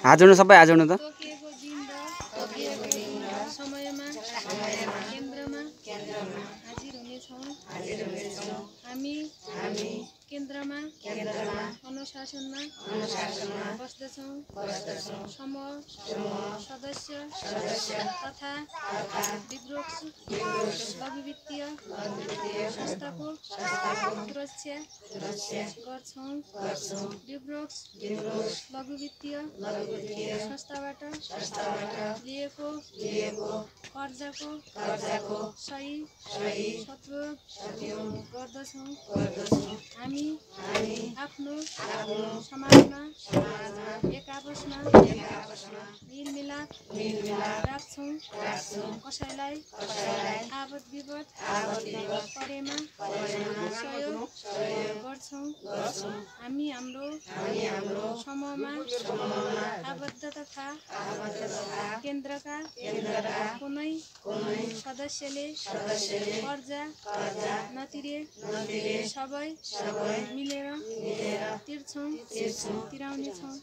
हात जोड्नु सबै हात जोड्नु त तोकिएको दिन र समयमा केन्द्रमा हाजिर हुनेछौँ। हामी केन्द्रमा अनुशासनमा बस्दछौँ। समूह सदस्य तथा विवृक्ष लघु वित्तीय संस्थाको सुरक्षा गर्छौँ। विवृक्ष लघु वित्तीय संस्थाबाट लिएको कर्जाको सही सदुपयोग गर्दछौँ। हामी आफ्नो समाजमा एक आपसमा मेलमिलाप राख्छौँ। कसैलाई आपद विपद परेमा सहयोग गर्छौँ। हामी हाम्रो समूहमा आबद्ध तथा केन्द्रका कुनै सदस्यले कर्जा नतिरे सबै मिलेर तिराउनेछौँ।